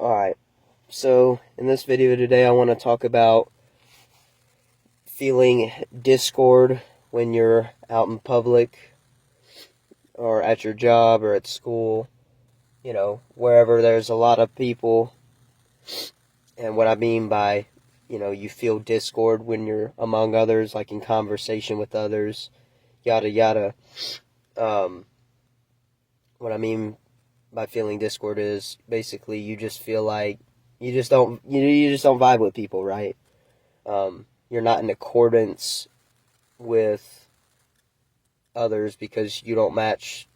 Alright, so in this video today I want to talk about feeling discord when you're out in public or at your job or at school, wherever there's a lot of people. And what I mean by, you feel discord when you're among others, like in conversation with others, yada yada. What I mean by feeling discord is basically you just feel like you just don't vibe with people, right? You're not in accordance with others because you don't match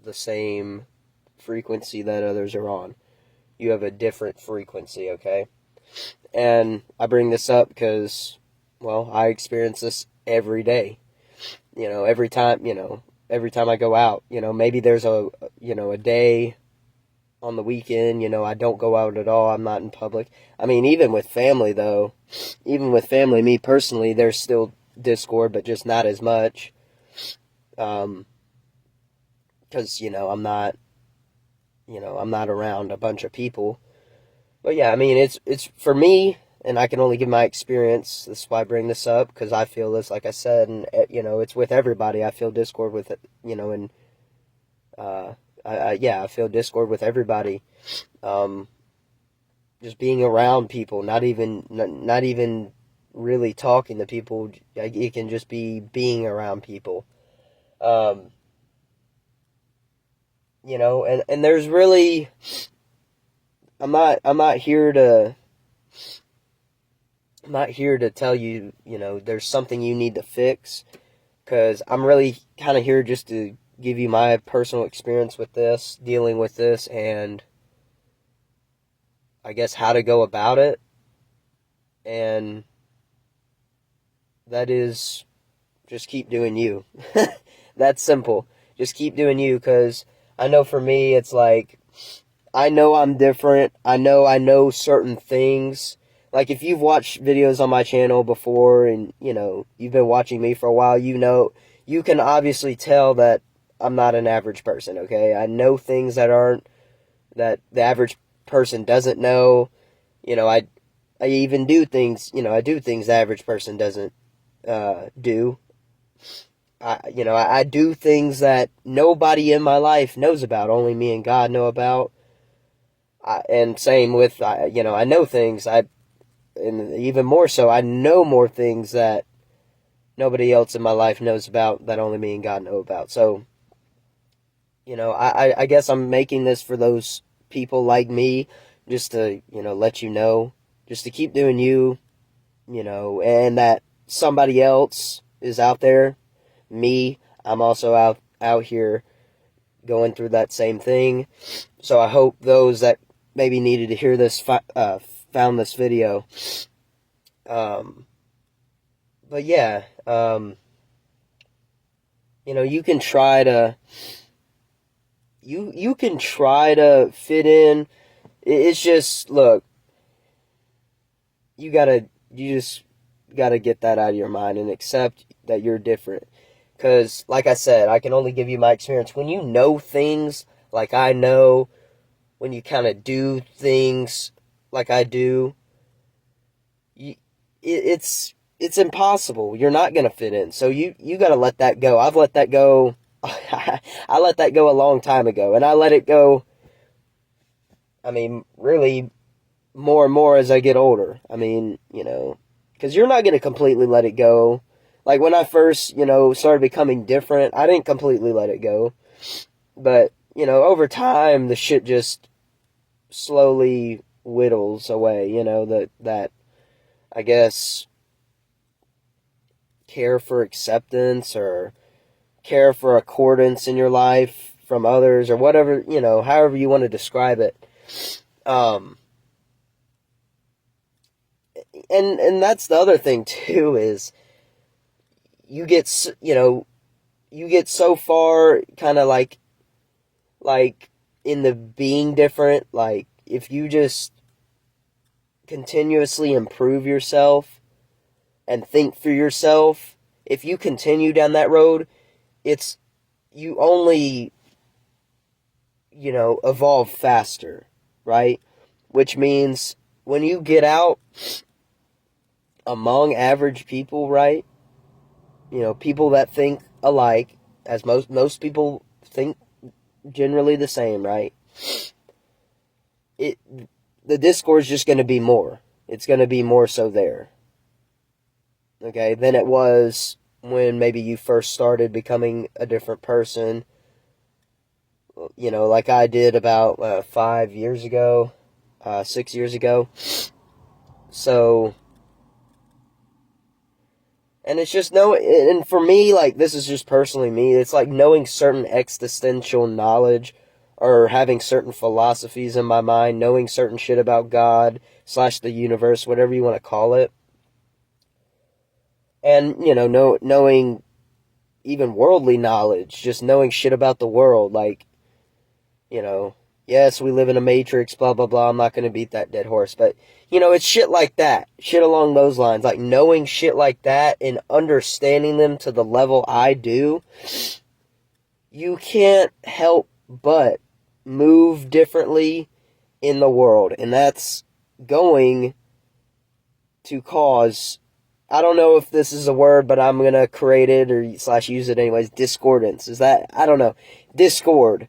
the same frequency that others are on. You have a different frequency, okay? And I bring this up because, well, I experience this every day. Every time I go out, maybe there's a day on the weekend, I don't go out at all. I'm not in public. I mean, even with family, me personally, there's still discord, but just not as much. Because, I'm not around a bunch of people. But yeah, I mean, it's for me, and I can only give my experience. This is why I bring this up, because I feel this, like I said, and, it's with everybody. I feel discord with it, and, I feel discord with everybody. Just being around people, not even really talking to people. It can just be being around people. And there's really, I'm not here to tell you, there's something you need to fix, because I'm really kind of here just to give you my personal experience with this, dealing with this, and I guess how to go about it. And that is, just keep doing you. That's simple. Just keep doing you, because I know for me, it's like, I know I'm different. I know certain things. Like, if you've watched videos on my channel before and, you've been watching me for a while, you can obviously tell that I'm not an average person, okay? I know things that the average person doesn't know. I even do things, I do things the average person doesn't do. I do things that nobody in my life knows about, only me and God know about. And same with, I know things, and even more so, I know more things that nobody else in my life knows about, that only me and God know about. So, I guess I'm making this for those people like me, just to, let you know, just to keep doing you, and that somebody else is out there. Me, I'm also out here going through that same thing. So I hope those that maybe needed to hear this found this video. But yeah, you can try to you can try to fit in. It's just, look, you just gotta get that out of your mind and accept that you're different. Because, like I said, I can only give you my experience. When you know things like I know, when you kind of do things like I do, it's impossible. You're not going to fit in. So you got to let that go. I've let that go. I let that go a long time ago. And I let it go, I mean, really more and more as I get older. I mean, because you're not going to completely let it go. Like, when I first, started becoming different, I didn't completely let it go. But, over time, the shit just slowly whittles away, that I guess, care for acceptance or care for accordance in your life from others, or whatever, however you want to describe it. And that's the other thing too, is you get so far kind of like in the being different, like, if you just continuously improve yourself and think for yourself, if you continue down that road, you only, evolve faster, right? which means when you get out among average people, right? People that think alike, as most people think generally the same, right? The discord's just going to be more. It's going to be more so there. Okay, than it was when maybe you first started becoming a different person. Like I did about 5 years ago, 6 years ago. So, and it's just and for me, like, this is just personally me, it's like knowing certain existential knowledge or having certain philosophies in my mind, knowing certain shit about God / the universe, whatever you want to call it. And, knowing even worldly knowledge, just knowing shit about the world, like, yes, we live in a matrix, blah, blah, blah. I'm not going to beat that dead horse, but, it's shit like that, shit along those lines, like knowing shit like that and understanding them to the level I do, you can't help but move differently in the world, and that's going to cause, I don't know if this is a word, but I'm going to create it or / use it anyways, discordance. Is that, I don't know, discord.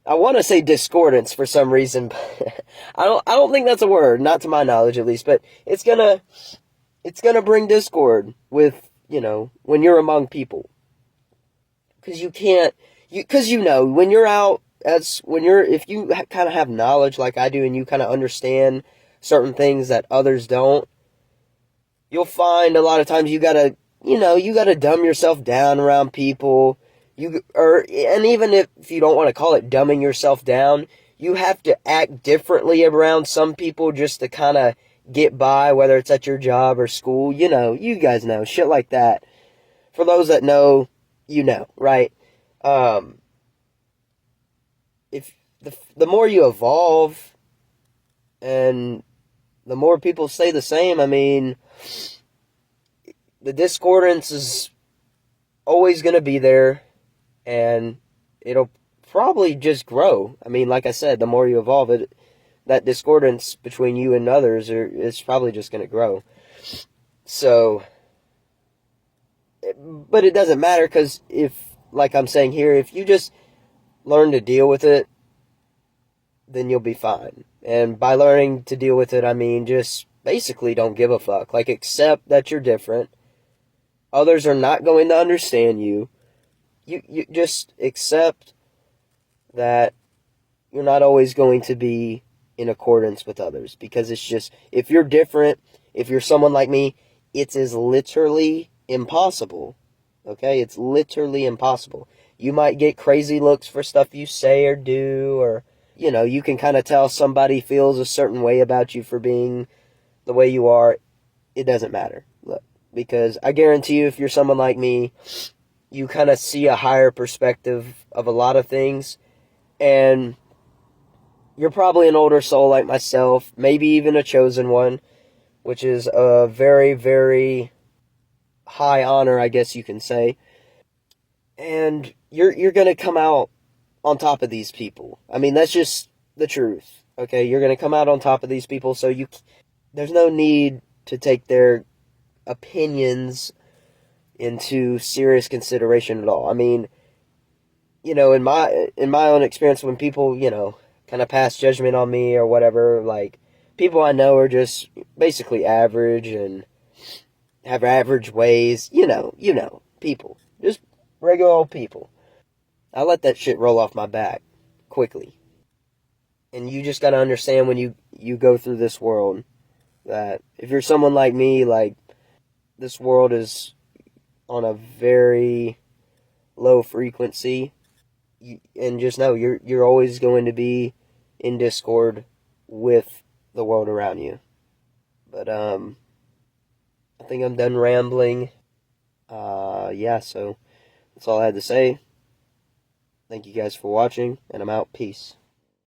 I want to say discordance for some reason, but I don't think that's a word, not to my knowledge at least, but it's gonna bring discord with, when you're among people. Because when you're out, if you kind of have knowledge like I do and you kind of understand certain things that others don't, you'll find a lot of times you gotta dumb yourself down around people. And even if you don't want to call it dumbing yourself down, you have to act differently around some people just to kind of get by, whether it's at your job or school. You guys know, shit like that. For those that know, right? If the more you evolve and the more people stay the same, I mean, the discordance is always going to be there, and it'll probably just grow. I mean, like I said, the more you evolve it, that discordance between you and others is probably just going to grow. So, but it doesn't matter, because like I'm saying here, if you just learn to deal with it, then you'll be fine. And by learning to deal with it, I mean just basically don't give a fuck. Like, accept that you're different. Others are not going to understand you. You just accept that you're not always going to be in accordance with others, because it's just, if you're different, if you're someone like me, it is literally impossible. Okay? It's literally impossible. You might get crazy looks for stuff you say or do, or, you can kind of tell somebody feels a certain way about you for being the way you are. It doesn't matter. Look, because I guarantee you, if you're someone like me, you kind of see a higher perspective of a lot of things, and you're probably an older soul like myself, maybe even a chosen one, which is a very, very high honor, I guess you can say. And you're going to come out on top of these people. I mean, that's just the truth. Okay, you're going to come out on top of these people, so there's no need to take their opinions into serious consideration at all. I mean, in my own experience, when people, kind of pass judgment on me or whatever, like, people I know are just basically average and have average ways, people. Just regular old people. I let that shit roll off my back quickly. And you just gotta understand, when you go through this world, that if you're someone like me, like, this world is on a very low frequency, and just know you're always going to be in discord with the world around you. But I think I'm done rambling. Yeah, so that's all I had to say. Thank you guys for watching, and I'm out. Peace.